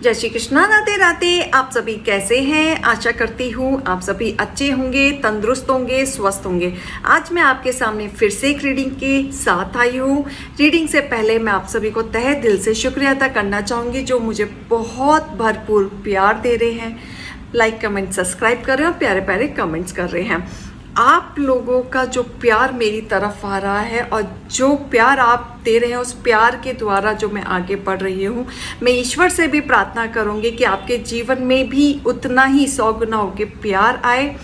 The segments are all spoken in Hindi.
जय श्री कृष्णा, राधे राधे। आप सभी कैसे हैं? आशा करती हूँ आप सभी अच्छे होंगे, तंदुरुस्त होंगे, स्वस्थ होंगे। आज मैं आपके सामने फिर से एक रीडिंग के साथ आई हूँ। रीडिंग से पहले मैं आप सभी को तहे दिल से शुक्रिया अदा करना चाहूँगी जो मुझे बहुत भरपूर प्यार दे रहे हैं, लाइक कमेंट सब्सक्राइब कर रहे हैं और प्यारे प्यारे कमेंट्स कर रहे हैं। आप लोगों का जो प्यार मेरी तरफ आ रहा है और जो प्यार आप दे रहे हैं उस प्यार के द्वारा जो मैं आगे बढ़ रही हूँ, मैं ईश्वर से भी प्रार्थना करूँगी कि आपके जीवन में भी उतना ही 100 गुना होके प्यार आए,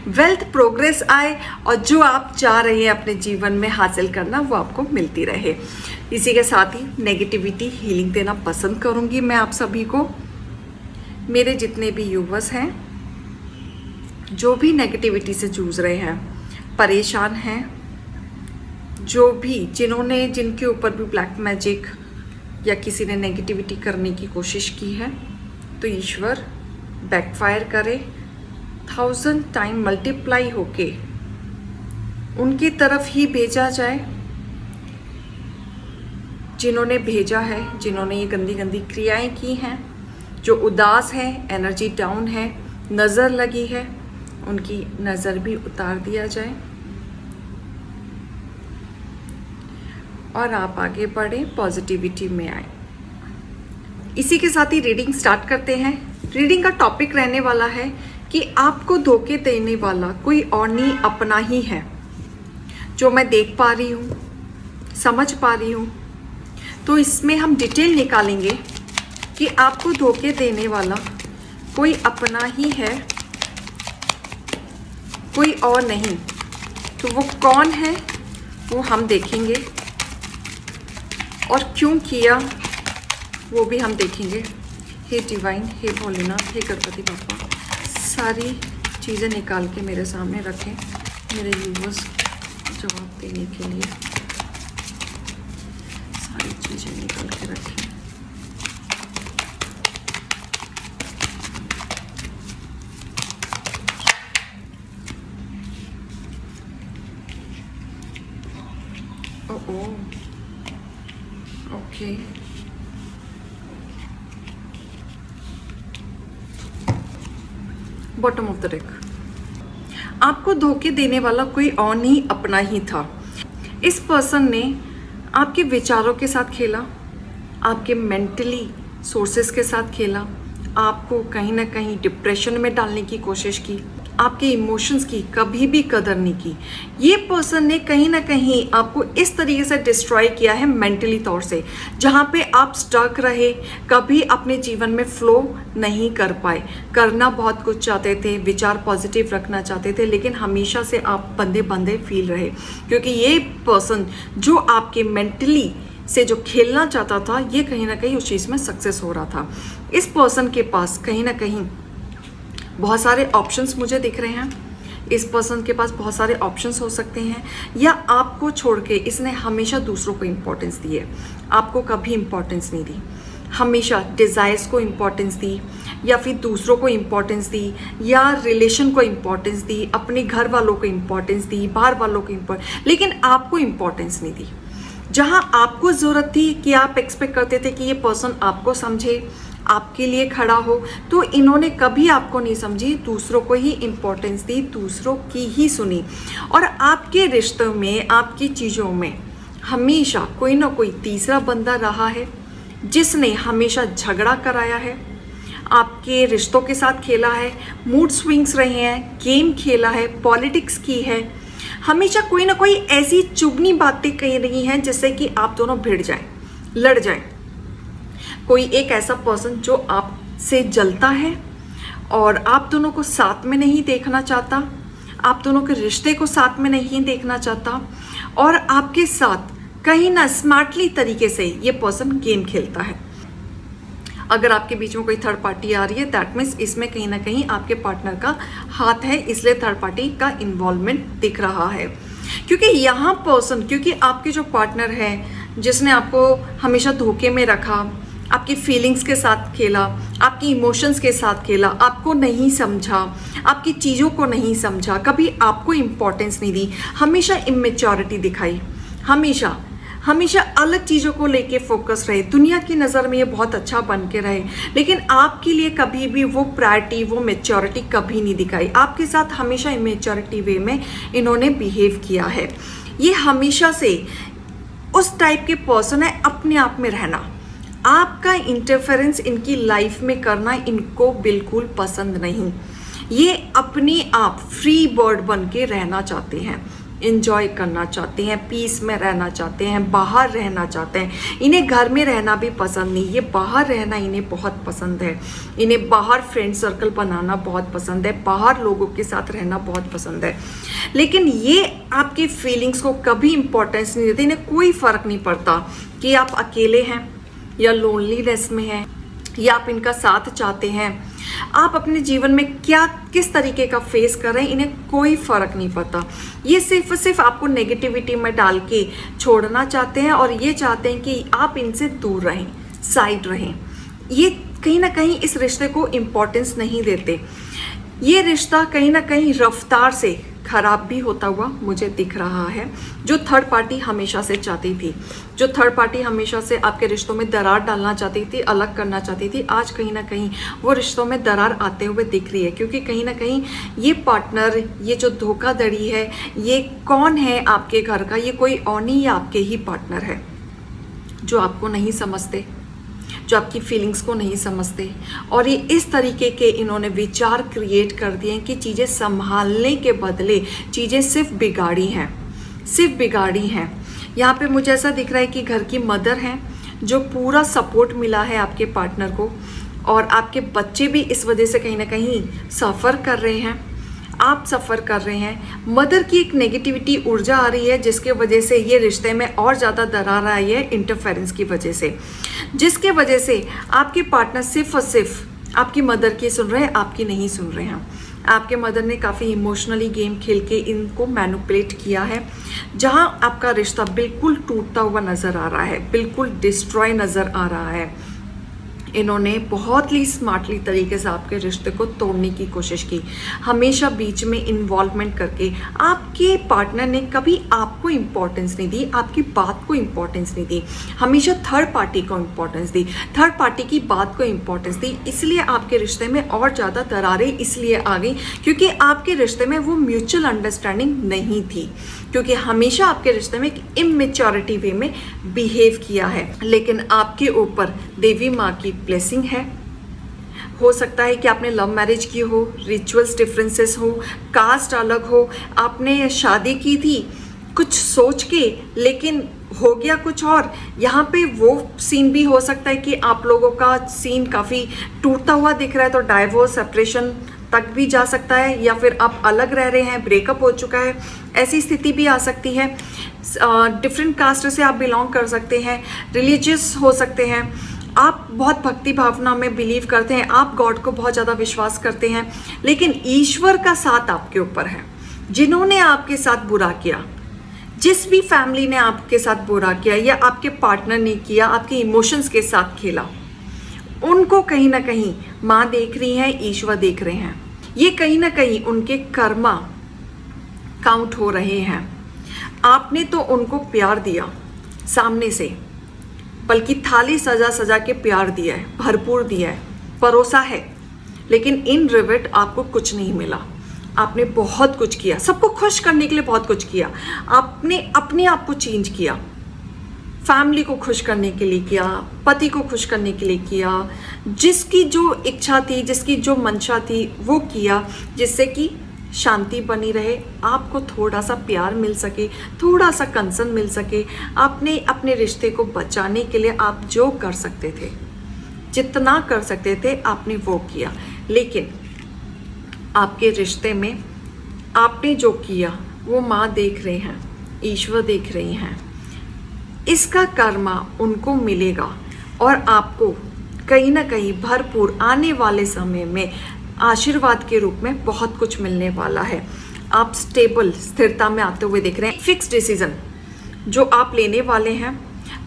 वेल्थ प्रोग्रेस आए और जो आप चाह रहे हैं अपने जीवन में हासिल करना वो आपको मिलती रहे। इसी के साथ ही नेगेटिविटी हीलिंग देना पसंद करूँगी मैं आप सभी को। मेरे जितने भी यूवर्स हैं जो भी नेगेटिविटी से जूझ रहे हैं, परेशान हैं, जो भी जिनके ऊपर भी ब्लैक मैजिक या किसी ने नेगेटिविटी करने की कोशिश की है, तो ईश्वर बैकफायर करे, 1000 टाइम मल्टीप्लाई होके उनकी तरफ ही भेजा जाए जिन्होंने भेजा है, जिन्होंने ये गंदी गंदी क्रियाएं की हैं, जो उदास है, एनर्जी डाउन है, नज़र लगी है, उनकी नज़र भी उतार दिया जाए और आप आगे बढ़े, पॉजिटिविटी में आए। इसी के साथ ही रीडिंग स्टार्ट करते हैं। रीडिंग का टॉपिक रहने वाला है कि आपको धोखे देने वाला कोई और नहीं, अपना ही है। जो मैं देख पा रही हूँ, समझ पा रही हूँ, तो इसमें हम डिटेल निकालेंगे कि आपको धोखे देने वाला कोई अपना ही है, कोई और नहीं। तो वो कौन है वो हम देखेंगे और क्यों किया वो भी हम देखेंगे। हे डिवाइन, हे भोलेनाथ, हे गणपति बापा, सारी चीज़ें निकाल के मेरे सामने रखें मेरे यूवर्स जवाब देने के लिए। सारी चीज़ें निकाल के रखें। Okay, bottom of the deck. आपको धोखे देने वाला कोई और नहीं, अपना ही था। इस पर्सन ने आपके विचारों के साथ खेला, आपके मेंटली सोर्सेस के साथ खेला, आपको कहीं ना कहीं डिप्रेशन में डालने की कोशिश की, आपके इमोशंस की कभी भी कदर नहीं की। ये पर्सन ने कहीं ना कहीं आपको इस तरीके से डिस्ट्रॉय किया है मेंटली तौर से, जहाँ पे आप स्टक रहे, कभी अपने जीवन में फ्लो नहीं कर पाए। करना बहुत कुछ चाहते थे, विचार पॉजिटिव रखना चाहते थे, लेकिन हमेशा से आप बंधे बंधे फील रहे, क्योंकि ये पर्सन जो आपके मेंटली से जो खेलना चाहता था, ये कहीं ना कहीं उस चीज़ में सक्सेस हो रहा था। इस पर्सन के पास कहीं ना कहीं बहुत सारे ऑप्शंस मुझे दिख रहे हैं। इस पर्सन के पास बहुत सारे ऑप्शंस हो सकते हैं, या आपको छोड़ के इसने हमेशा दूसरों को इम्पोर्टेंस दी है, आपको कभी इम्पोर्टेंस नहीं दी। हमेशा डिज़ायर्स को इम्पोर्टेंस दी, या फिर दूसरों को इम्पोर्टेंस दी, या रिलेशन को इम्पोर्टेंस दी, अपने घर वालों को इम्पोर्टेंस दी, बाहर वालों को इम्पोर्टेंस, लेकिन आपको इम्पोर्टेंस नहीं दी। जहाँ आपको ज़रूरत थी कि आप एक्सपेक्ट करते थे कि ये पर्सन आपको समझे, आपके लिए खड़ा हो, तो इन्होंने कभी आपको नहीं समझी, दूसरों को ही इम्पोर्टेंस दी, दूसरों की ही सुनी। और आपके रिश्तों में, आपकी चीज़ों में हमेशा कोई ना कोई तीसरा बंदा रहा है जिसने हमेशा झगड़ा कराया है, आपके रिश्तों के साथ खेला है, मूड स्विंग्स रहे हैं, गेम खेला है, पॉलिटिक्स की है। हमेशा कोई ना कोई ऐसी चुभनी बातें कही रही हैं जिससे कि आप दोनों भिड़ जाएं, लड़ जाएं। कोई एक ऐसा पर्सन जो आपसे जलता है और आप दोनों को साथ में नहीं देखना चाहता, आप दोनों के रिश्ते को साथ में नहीं देखना चाहता, और आपके साथ कहीं ना स्मार्टली तरीके से ये पर्सन गेम खेलता है। अगर आपके बीच में कोई थर्ड पार्टी आ रही है, दैट मीन्स इसमें कहीं ना कहीं आपके पार्टनर का हाथ है, इसलिए थर्ड पार्टी का इन्वॉल्वमेंट दिख रहा है। क्योंकि यहाँ पर्सन, क्योंकि आपके जो पार्टनर है जिसने आपको हमेशा धोखे में रखा, आपकी फीलिंग्स के साथ खेला, आपकी इमोशंस के साथ खेला, आपको नहीं समझा, आपकी चीज़ों को नहीं समझा, कभी आपको इम्पोर्टेंस नहीं दी, हमेशा इमेच्योरिटी दिखाई, हमेशा हमेशा अलग चीज़ों को लेके फोकस रहे, दुनिया की नज़र में ये बहुत अच्छा बन के रहे, लेकिन आपके लिए कभी भी वो प्रायोरिटी, वो मैच्योरिटी कभी नहीं दिखाई। आपके साथ हमेशा इमेच्योरिटी वे में इन्होंने बिहेव किया है। ये हमेशा से उस टाइप के पर्सन है, अपने आप में रहना। आपका इंटरफेरेंस इनकी लाइफ में करना इनको बिल्कुल पसंद नहीं। ये अपने आप फ्री बर्ड बन के रहना चाहते हैं, इंजॉय करना चाहते हैं, पीस में रहना चाहते हैं, बाहर रहना चाहते हैं। इन्हें घर में रहना भी पसंद नहीं, ये बाहर रहना इन्हें बहुत पसंद है। इन्हें बाहर फ्रेंड सर्कल बनाना बहुत पसंद है, बाहर लोगों के साथ रहना बहुत पसंद है। लेकिन ये आपकी फीलिंग्स को कभी इंपॉर्टेंस नहीं देते। इन्हें कोई फ़र्क नहीं पड़ता कि आप अकेले हैं या लोनलीनेस में हैं या आप इनका साथ चाहते हैं, आप अपने जीवन में क्या किस तरीके का फेस कर रहे हैं, इन्हें कोई फ़र्क नहीं पड़ता। ये सिर्फ आपको नेगेटिविटी में डाल के छोड़ना चाहते हैं और ये चाहते हैं कि आप इनसे दूर रहें, साइड रहें। ये कहीं ना कहीं इस रिश्ते को इम्पोर्टेंस नहीं देते। ये रिश्ता कहीं ना कहीं रफ्तार से खराब भी होता हुआ मुझे दिख रहा है। जो थर्ड पार्टी हमेशा से चाहती थी, जो थर्ड पार्टी हमेशा से आपके रिश्तों में दरार डालना चाहती थी, अलग करना चाहती थी, आज कहीं ना कहीं वो रिश्तों में दरार आते हुए दिख रही है। क्योंकि कहीं ना कहीं ये पार्टनर, ये जो धोखाधड़ी है, ये कौन है आपके घर का, ये कोई और नहीं, ये आपके ही पार्टनर है जो आपको नहीं समझते, जो आपकी फीलिंग्स को नहीं समझते। और ये इस तरीके के इन्होंने विचार क्रिएट कर दिए हैं कि चीज़ें संभालने के बदले चीज़ें सिर्फ बिगाड़ी हैं, सिर्फ बिगाड़ी हैं। यहाँ पे मुझे ऐसा दिख रहा है कि घर की मदर हैं जो पूरा सपोर्ट मिला है आपके पार्टनर को, और आपके बच्चे भी इस वजह से कहीं ना कहीं सफ़र कर रहे हैं, आप सफ़र कर रहे हैं। मदर की एक नेगेटिविटी ऊर्जा आ रही है जिसके वजह से ये रिश्ते में और ज़्यादा दरार आई है, इंटरफेरेंस की वजह से, जिसके वजह से आपके पार्टनर सिर्फ और सिर्फ आपकी मदर की सुन रहे हैं, आपकी नहीं सुन रहे हैं। आपके मदर ने काफ़ी इमोशनली गेम खेल के इनको मैनिपुलेट किया है, जहां आपका रिश्ता बिल्कुल टूटता हुआ नज़र आ रहा है, बिल्कुल डिस्ट्रॉय नज़र आ रहा है। इन्होंने बहुत ही स्मार्टली तरीके से आपके रिश्ते को तोड़ने की कोशिश की, हमेशा बीच में इन्वॉल्वमेंट करके। आपके पार्टनर ने कभी आपको इम्पोर्टेंस नहीं दी, आपकी बात को इम्पोर्टेंस नहीं दी, हमेशा थर्ड पार्टी को इम्पोर्टेंस दी, थर्ड पार्टी की बात को इम्पोर्टेंस दी। इसलिए आपके रिश्ते में और ज़्यादा दरारें इसलिए आ गई क्योंकि आपके रिश्ते में वो म्यूचुअल अंडरस्टैंडिंग नहीं थी, क्योंकि हमेशा आपके रिश्ते में एक इमेच्योरिटी वे में बिहेव किया है। लेकिन आपके ऊपर देवी माँ की ब्लेसिंग है। हो सकता है कि आपने लव मैरिज की हो, रिचुअल्स डिफरेंसेस हो, कास्ट अलग हो, आपने शादी की थी कुछ सोच के लेकिन हो गया कुछ और। यहाँ पे वो सीन भी हो सकता है कि आप लोगों का सीन काफ़ी टूटता हुआ दिख रहा है, तो डाइवोर्स, सेपरेशन तक भी जा सकता है, या फिर आप अलग रह रहे हैं, ब्रेकअप हो चुका है, ऐसी स्थिति भी आ सकती है। डिफरेंट कास्ट से आप बिलोंग कर सकते हैं, रिलीजियस हो सकते हैं, आप बहुत भक्ति भावना में बिलीव करते हैं, आप गॉड को बहुत ज़्यादा विश्वास करते हैं, लेकिन ईश्वर का साथ आपके ऊपर है। जिन्होंने आपके साथ बुरा किया, जिस भी फैमिली ने आपके साथ बुरा किया या आपके पार्टनर ने किया, आपके इमोशंस के साथ खेला, उनको कहीं ना कहीं माँ देख रही है, ईश्वर देख रहे हैं। ये कहीं ना कहीं उनके कर्मा काउंट हो रहे हैं। आपने तो उनको प्यार दिया सामने से, बल्कि थाली सजा सजा के प्यार दिया है, भरपूर दिया है, परोसा है, लेकिन इन रिवर्ट आपको कुछ नहीं मिला। आपने बहुत कुछ किया, सबको खुश करने के लिए बहुत कुछ किया, आपने अपने आप को चेंज किया, फैमिली को खुश करने के लिए किया, पति को खुश करने के लिए किया, जिसकी जो इच्छा थी, जिसकी जो मंशा थी वो किया, जिससे कि शांति बनी रहे, आपको थोड़ा सा प्यार मिल सके, थोड़ा सा कंसर्न मिल सके। आपने अपने रिश्ते को बचाने के लिए आप जो कर सकते थे, जितना कर सकते थे, आपने वो किया। लेकिन आपके रिश्ते में आपने जो किया वो माँ देख रहे हैं, ईश्वर देख रही हैं, इसका कर्मा उनको मिलेगा और आपको कहीं ना कहीं भरपूर आने वाले समय में आशीर्वाद के रूप में बहुत कुछ मिलने वाला है। आप स्टेबल, स्थिरता में आते हुए देख रहे हैं। फिक्स डिसीजन जो आप लेने वाले हैं,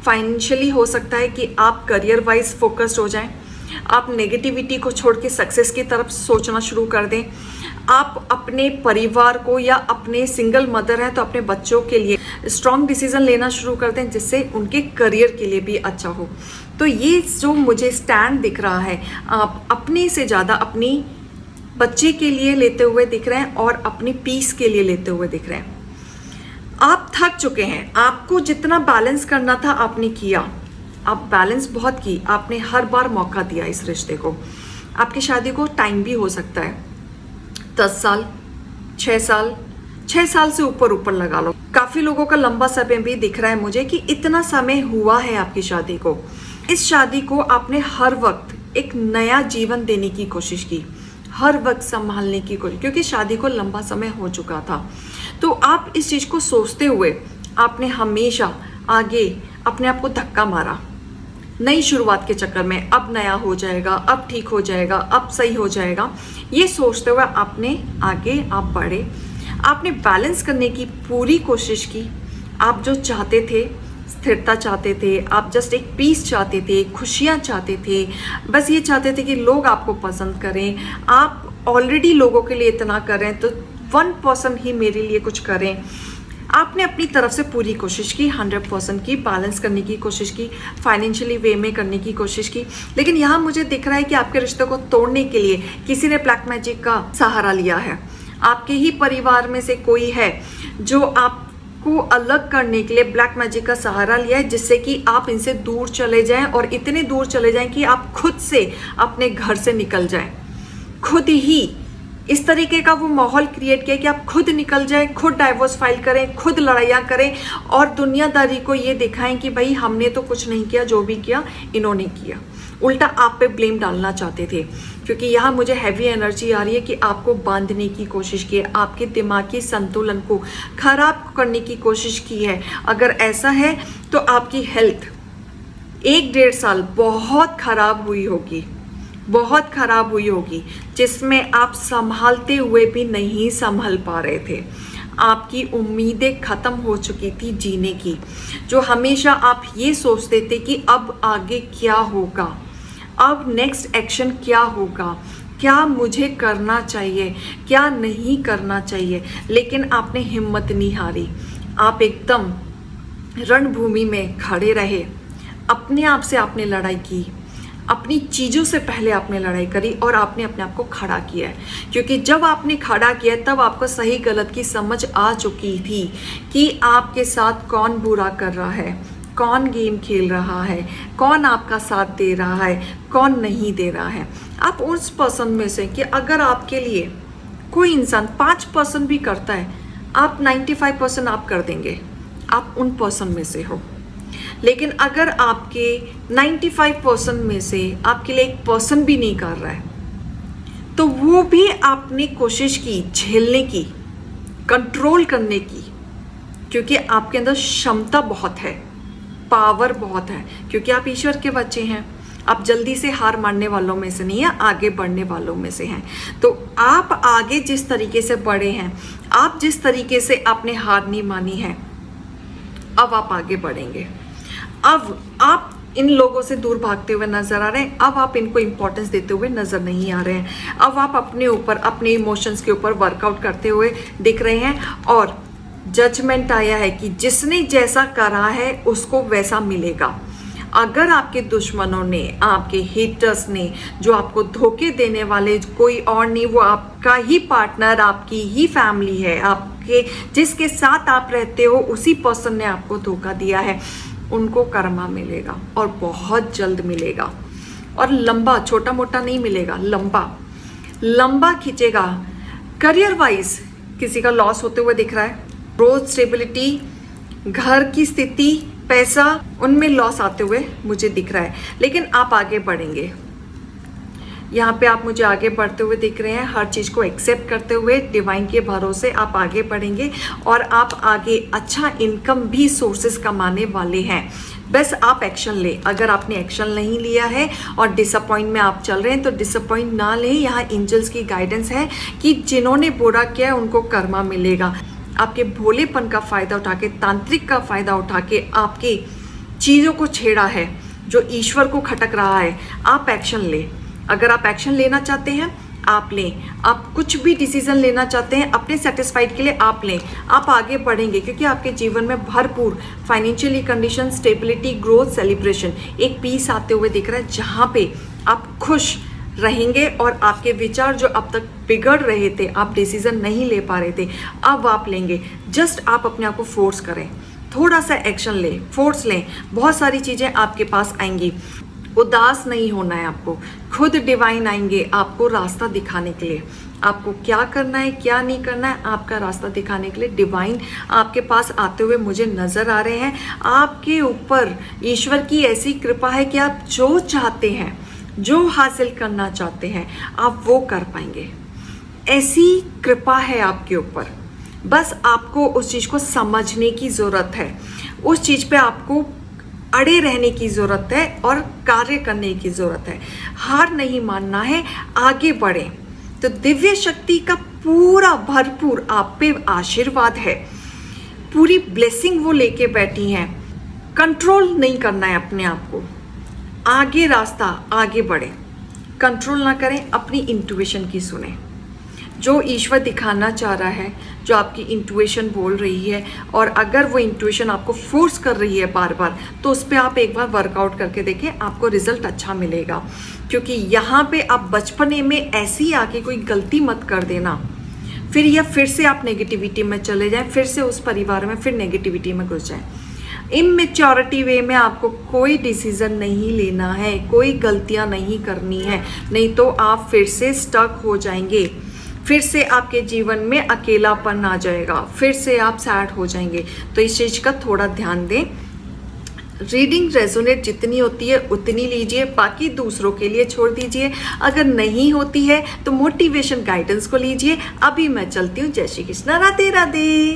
फाइनेंशियली हो सकता है कि आप करियर वाइज फोकस्ड हो जाएं, आप नेगेटिविटी को छोड़ के सक्सेस की तरफ सोचना शुरू कर दें। आप अपने परिवार को, या अपने सिंगल मदर हैं तो अपने बच्चों के लिए स्ट्रॉन्ग डिसीजन लेना शुरू कर दें, जिससे उनके करियर के लिए भी अच्छा हो। तो ये जो मुझे स्टैंड दिख रहा है, आप अपने से ज़्यादा अपनी बच्चे के लिए लेते हुए दिख रहे हैं और अपनी पीस के लिए लेते हुए दिख रहे हैं। आप थक चुके हैं, आपको जितना बैलेंस करना था आपने किया, आप बैलेंस बहुत की, आपने हर बार मौका दिया इस रिश्ते को। आपकी शादी को टाइम भी हो सकता है 10 साल, 6 साल, 6 साल से ऊपर लगा लो। काफ़ी लोगों का लंबा समय भी दिख रहा है मुझे कि इतना समय हुआ है आपकी शादी को। इस शादी को आपने हर वक्त एक नया जीवन देने की कोशिश की, हर वक्त संभालने की कोशिश, क्योंकि शादी को लंबा समय हो चुका था। तो आप इस चीज़ को सोचते हुए आपने हमेशा आगे अपने आप को धक्का मारा, नई शुरुआत के चक्कर में। अब नया हो जाएगा, अब ठीक हो जाएगा, अब सही हो जाएगा, ये सोचते हुए आपने आगे आप बढ़े। आपने बैलेंस करने की पूरी कोशिश की। आप जो चाहते थे, स्थिरता चाहते थे, आप जस्ट एक पीस चाहते थे, खुशियाँ चाहते थे, बस ये चाहते थे कि लोग आपको पसंद करें। आप ऑलरेडी लोगों के लिए इतना कर रहे हैं तो 1% ही मेरे लिए कुछ करें। आपने अपनी तरफ से पूरी कोशिश की, 100% की, बैलेंस करने की कोशिश की, फाइनेंशियली वे में करने की कोशिश की। लेकिन यहाँ मुझे दिख रहा है कि आपके रिश्ते को तोड़ने के लिए किसी ने ब्लैक मैजिक का सहारा लिया है। आपके ही परिवार में से कोई है जो आपको अलग करने के लिए ब्लैक मैजिक का सहारा लिया है, जिससे कि आप इनसे दूर चले जाएं, और इतने दूर चले जाएं कि आप खुद से अपने घर से निकल जाएं। खुद ही इस तरीके का वो माहौल क्रिएट किया कि आप खुद निकल जाएं, खुद डाइवोर्स फाइल करें, खुद लड़ाइयाँ करें, और दुनियादारी को ये दिखाएं कि भाई हमने तो कुछ नहीं किया, जो भी किया इन्होंने किया। उल्टा आप पे ब्लेम डालना चाहते थे, क्योंकि यहाँ मुझे हैवी एनर्जी आ रही है कि आपको बांधने की कोशिश की है, आपके दिमागी संतुलन को खराब करने की कोशिश की है। अगर ऐसा है तो आपकी हेल्थ 1-1.5 साल बहुत खराब हुई होगी, बहुत खराब हुई होगी, जिसमें आप संभालते हुए भी नहीं संभल पा रहे थे। आपकी उम्मीदें ख़त्म हो चुकी थी जीने की, जो हमेशा आप ये सोचते थे कि अब आगे क्या होगा, अब नेक्स्ट एक्शन क्या होगा, क्या मुझे करना चाहिए, क्या नहीं करना चाहिए। लेकिन आपने हिम्मत नहीं हारी, आप एकदम रणभूमि में खड़े रहे। अपने आप से आपने लड़ाई की, अपनी चीज़ों से पहले आपने लड़ाई करी, और आपने अपने आप को खड़ा किया है। क्योंकि जब आपने खड़ा किया तब आपको सही गलत की समझ आ चुकी थी कि आपके साथ कौन बुरा कर रहा है, कौन गेम खेल रहा है, कौन आपका साथ दे रहा है, कौन नहीं दे रहा है। आप उस पर्सन में से कि अगर आपके लिए कोई इंसान 5% भी करता है, आप 95% आप कर देंगे, आप उन पर्सन में से हो। लेकिन अगर आपके 95% में से आपके लिए 1% भी नहीं कर रहा है, तो वो भी आपने कोशिश की झेलने की, कंट्रोल करने की, क्योंकि आपके अंदर क्षमता बहुत है, पावर बहुत है, क्योंकि आप ईश्वर के बच्चे हैं। आप जल्दी से हार मानने वालों में से नहीं है, आगे बढ़ने वालों में से हैं। तो आप आगे जिस तरीके से बढ़े हैं, आप जिस तरीके से आपने हार नहीं मानी है, अब आप आगे बढ़ेंगे। अब आप इन लोगों से दूर भागते हुए नजर आ रहे हैं, अब आप इनको इंपॉर्टेंस देते हुए नजर नहीं आ रहे हैं। अब आप अपने ऊपर, अपने इमोशंस के ऊपर वर्कआउट करते हुए दिख रहे हैं, और जजमेंट आया है कि जिसने जैसा करा है उसको वैसा मिलेगा। अगर आपके दुश्मनों ने, आपके हेटर्स ने, जो आपको धोखे देने वाले कोई और नहीं, वो आपका ही पार्टनर, आपकी ही फैमिली है, आपके जिसके साथ आप रहते हो उसी पर्सन ने आपको धोखा दिया है, उनको कर्मा मिलेगा, और बहुत जल्द मिलेगा, और लंबा, छोटा मोटा नहीं मिलेगा, लंबा लंबा खींचेगा। करियर वाइज किसी का लॉस होते हुए दिख रहा है, ग्रोथ, स्टेबिलिटी, घर की स्थिति, पैसा, उनमें लॉस आते हुए मुझे दिख रहा है। लेकिन आप आगे बढ़ेंगे, यहाँ पे आप मुझे आगे बढ़ते हुए दिख रहे हैं, हर चीज़ को एक्सेप्ट करते हुए डिवाइन के भरोसे आप आगे बढ़ेंगे, और आप आगे अच्छा इनकम भी सोर्सेस कमाने वाले हैं। बस आप एक्शन ले। अगर आपने एक्शन नहीं लिया है और डिसअपॉइंट में आप चल रहे हैं तो डिसअपॉइंट ना लें। यहाँ एंजल्स की गाइडेंस है कि जिन्होंने बुरा किया उनको कर्मा मिलेगा। आपके भोलेपन का फ़ायदा उठा के, तांत्रिक का फ़ायदा उठा के आपके चीज़ों को छेड़ा है, जो ईश्वर को खटक रहा है, आप एक्शन लें। अगर आप एक्शन लेना चाहते हैं आप लें, आप कुछ भी डिसीजन लेना चाहते हैं अपने सेटिस्फाइड के लिए आप लें, आप आगे बढ़ेंगे, क्योंकि आपके जीवन में भरपूर financially condition, stability, growth, celebration, एक पीस आते हुए दिख रहा है, जहाँ पे आप खुश रहेंगे और आपके विचार जो अब तक बिगड़ रहे थे, आप डिसीजन नहीं ले पा रहे थे, अब आप लेंगे। जस्ट आप अपने आप को फोर्स करें, थोड़ा सा एक्शन लें, फोर्स लें, बहुत सारी चीज़ें आपके पास आएंगी। उदास नहीं होना है आपको, खुद डिवाइन आएंगे आपको रास्ता दिखाने के लिए, आपको क्या करना है क्या नहीं करना है, आपका रास्ता दिखाने के लिए डिवाइन आपके पास आते हुए मुझे नज़र आ रहे हैं। आपके ऊपर ईश्वर की ऐसी कृपा है कि आप जो चाहते हैं, जो हासिल करना चाहते हैं, आप वो कर पाएंगे। ऐसी कृपा है आपके ऊपर, बस आपको उस चीज़ को समझने की ज़रूरत है, उस चीज़ पे आपको अड़े रहने की ज़रूरत है और कार्य करने की ज़रूरत है। हार नहीं मानना है, आगे बढ़ें। तो दिव्य शक्ति का पूरा भरपूर आप पे आशीर्वाद है, पूरी ब्लेसिंग वो लेके बैठी हैं। कंट्रोल नहीं करना है अपने आप को, आगे रास्ता आगे बढ़े, कंट्रोल ना करें, अपनी इंट्यूशन की सुने। जो ईश्वर दिखाना चाह रहा है, जो आपकी इंट्यूशन बोल रही है, और अगर वो इंट्यूशन आपको फोर्स कर रही है बार बार, तो उस पर आप एक बार वर्कआउट करके देखें, आपको रिजल्ट अच्छा मिलेगा। क्योंकि यहाँ पे आप बचपने में ऐसी आके कोई गलती मत कर देना, फिर से आप नेगेटिविटी में चले जाएं, फिर से उस परिवार में फिर नेगेटिविटी में घुस जाएं। इमेच्योरिटी वे में आपको कोई डिसीजन नहीं लेना है, कोई गलतियाँ नहीं करनी है, नहीं तो आप फिर से स्टक हो जाएंगे, फिर से आपके जीवन में अकेलापन आ जाएगा, फिर से आप सैड हो जाएंगे। तो इस चीज़ का थोड़ा ध्यान दें। रीडिंग रेजोनेट जितनी होती है उतनी लीजिए, बाकी दूसरों के लिए छोड़ दीजिए। अगर नहीं होती है तो मोटिवेशन गाइडेंस को लीजिए। अभी मैं चलती हूँ। जय श्री कृष्ण, राधे राधे।